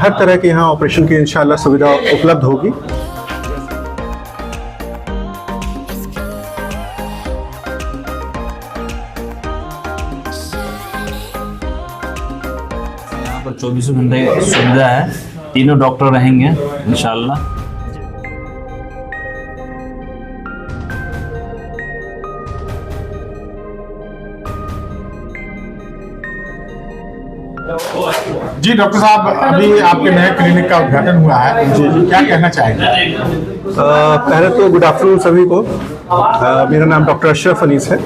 हर तरह के यहाँ ऑपरेशन की इंशाल्लाह सुविधा उपलब्ध होगी। यहाँ पर 24 घंटे सुविधा है, तीनों डॉक्टर रहेंगे इंशाल्लाह। जी डॉक्टर साहब, अभी आपके नए क्लिनिक का उद्घाटन हुआ है, जी क्या कहना चाहेंगे? पहले तो गुड आफ्टरनून सभी को। मेरा नाम डॉक्टर अशरफ अनीस है।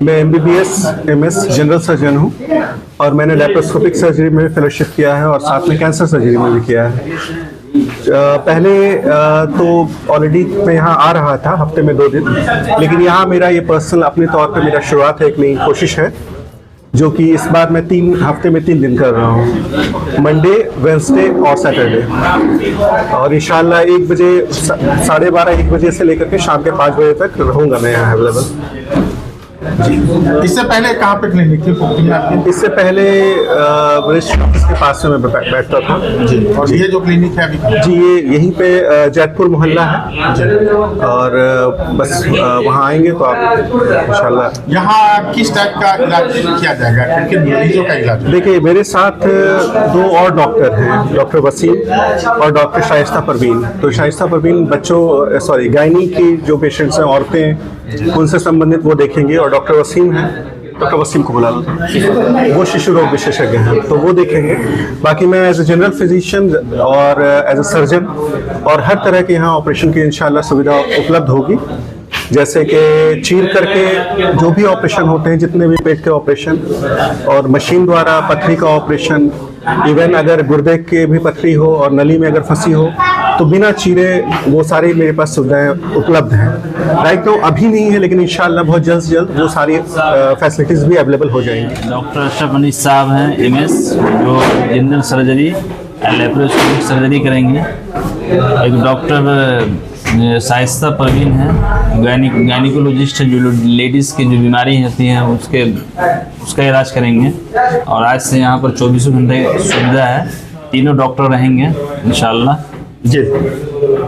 मैं MBBS MS जनरल सर्जन हूँ और मैंने लैप्रोस्कोपिक सर्जरी में फेलोशिप किया है और साथ में कैंसर सर्जरी में भी किया है। पहले तो ऑलरेडी मैं यहाँ आ रहा था हफ्ते में 2 दिन, लेकिन यहाँ मेरा ये पर्सनल अपने तौर पे मेरा शुरुआत है, एक नई कोशिश है जो कि इस बार मैं 3 हफ्ते में 3 दिन कर रहा हूँ, मंडे, वेडनेसडे और सैटरडे। और इंशाल्लाह 1 बजे 12:30 1 बजे से लेकर के शाम के 5 बजे तक रहूँगा मैं यहाँ अवेलेबल। जी, इससे पहले कहाँ पे क्लिनिक थी आपकी? इससे पहले रजिस्ट्री ऑफिस के पास में मैं बैठता था जी। और ये जो क्लिनिक है अभी? जी, ये यहीं पे जैतपुर मोहल्ला है और बस वहाँ आएंगे तो आप इंशाल्लाह। यहाँ किस टाइप का इलाज किया जाएगा, किन मरीजों का इलाज? देखिए, मेरे साथ 2 और डॉक्टर हैं, डॉक्टर वसीम और डॉक्टर शाइस्ता परवीन। तो शाइस्ता परवीन गायनी की जो पेशेंट्स हैं, औरतें, उनसे संबंधित वो देखेंगे और डॉक्टर वसीम हैं, डॉक्टर वसीम को बुला लो, वो शिशु रोग विशेषज्ञ हैं, तो वो देखेंगे। बाकी मैं एज ए जनरल फिजिशियन और एज ए सर्जन और हर तरह के यहाँ ऑपरेशन की इंशाल्लाह सुविधा उपलब्ध होगी। जैसे कि चीर करके जो भी ऑपरेशन होते हैं, जितने भी पेट के ऑपरेशन और मशीन द्वारा पथरी का ऑपरेशन, इवन अगर गुर्दे के भी पथरी हो और नली में अगर फंसी हो तो बिना चीरे वो सारी मेरे पास सुविधाएं उपलब्ध हैं। राइट नाउ अभी नहीं है, लेकिन इंशाल्लाह बहुत जल्द से जल्द वो सारी फैसिलिटीज़ भी अवेलेबल हो जाएंगी। डॉक्टर अशरफ अनीस साहब हैं MS, जो जनरल सर्जरी लैप्रोस्कोपिक सर्जरी करेंगे। एक डॉक्टर शाइस्ता परवीन है, गायनिकोलॉजिस्ट है, जो लेडीज़ की जो बीमारी होती हैं उसका इलाज करेंगे। और आज से यहाँ पर 24 घंटे सुविधा है, तीनों डॉक्टर रहेंगे इंशाल्लाह। जी,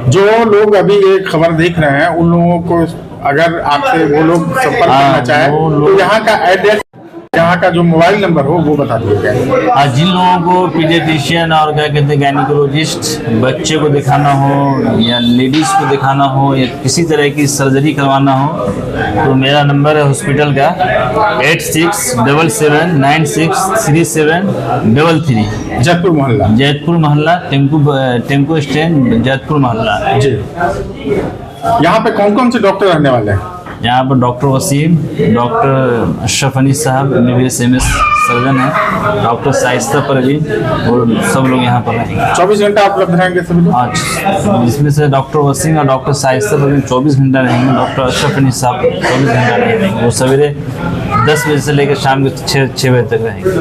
जो लोग अभी ये खबर देख रहे हैं, उन लोगों को अगर आपसे वो लोग संपर्क करना चाहे तो यहाँ का एड्रेस, यहाँ का जो मोबाइल नंबर हो वो बता दीजिएगा। जिन लोगों को पीडियाट्रिशियन और क्या कहते हैं गायनिकोलॉजिस्ट, बच्चे को दिखाना हो या लेडीज़ को दिखाना हो या किसी तरह की सर्जरी करवाना हो, तो मेरा नंबर है हॉस्पिटल का 8677963733। जैतपुर मोहल्ला टेम्पो स्टैंड, जैतपुर मोहल्ला। जी, यहाँ पे कौन कौन से डॉक्टर रहने वाले हैं? यहाँ पर डॉक्टर वसीम, डॉक्टर अशरफ अनीस साहब MBBS MS सर्जन है, डॉक्टर शाइस्ता परवीन, और सब लोग यहाँ पर रहेंगे। 24 घंटा उपलब्ध रहेंगे सभी लोग? आज जिसमें से डॉक्टर वसीम और डॉक्टर शाइस्ता परवीन 24 घंटा रहेंगे, डॉक्टर अशरफ अनीस साहब 24 घंटा रहेंगे। वो सवेरे 10 बजे से लेकर शाम के 6 बजे तक रहेंगे।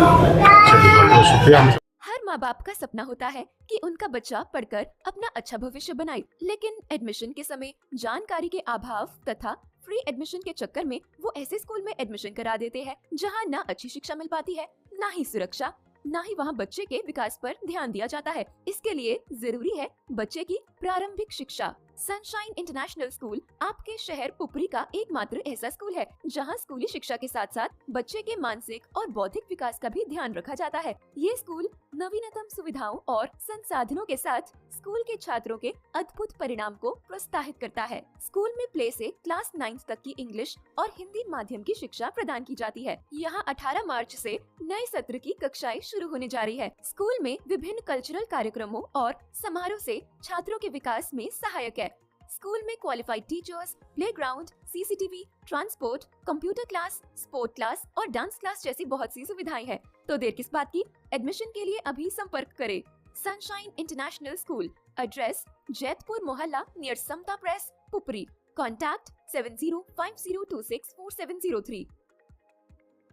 शुक्रिया। हर माँ बाप का सपना होता है कि उनका बच्चा पढ़कर अपना अच्छा भविष्य बनाए, लेकिन एडमिशन के समय जानकारी के अभाव तथा फ्री एडमिशन के चक्कर में वो ऐसे स्कूल में एडमिशन करा देते हैं जहां ना अच्छी शिक्षा मिल पाती है, ना ही सुरक्षा, ना ही वहां बच्चे के विकास पर ध्यान दिया जाता है। इसके लिए जरूरी है बच्चे की प्रारंभिक शिक्षा। सनशाइन इंटरनेशनल स्कूल आपके शहर पुपरी का एकमात्र ऐसा स्कूल है जहां स्कूली शिक्षा के साथ साथ बच्चे के मानसिक और बौद्धिक विकास का भी ध्यान रखा जाता है। ये स्कूल नवीनतम सुविधाओं और संसाधनों के साथ स्कूल के छात्रों के अद्भुत परिणाम को प्रोत्साहित करता है। स्कूल में प्ले से क्लास 9 तक की इंग्लिश और हिंदी माध्यम की शिक्षा प्रदान की जाती है। यहाँ 18 मार्च से नए सत्र की कक्षाएं शुरू होने जा रही है। स्कूल में विभिन्न कल्चरल कार्यक्रमों और समारोह से छात्रों के विकास में सहायक है। स्कूल में qualified teachers, playground, CCTV, transport, computer class, sport class और डांस क्लास जैसी बहुत सी सुविधाएं हैं। तो देर किस बात की, एडमिशन के लिए अभी संपर्क करें। Sunshine international school, address Jaitpur मोहल्ला नियर समता प्रेस, पुपरी। कॉन्टैक्ट 7050264703।